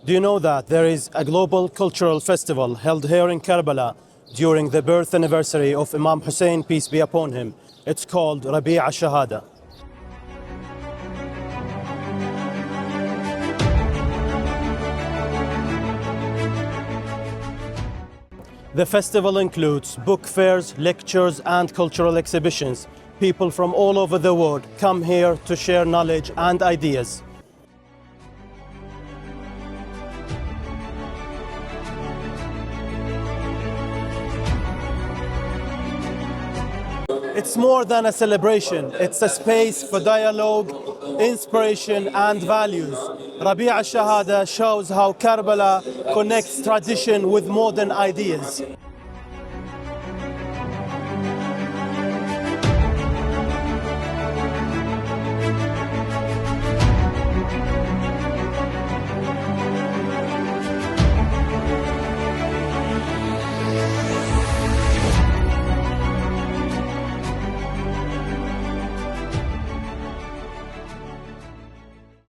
Do you know that there is a global cultural festival held here in Karbala during the birth anniversary of Imam Hussein, peace be upon him? It's called Rabee al-SHAHADA. The festival includes book fairs, lectures, and cultural exhibitions. People from all over the world come here to share knowledge and ideas. It's more than a celebration. It's a space for dialogue, inspiration, and values. Rabee al-SHAHADA shows how Karbala connects tradition with modern ideas.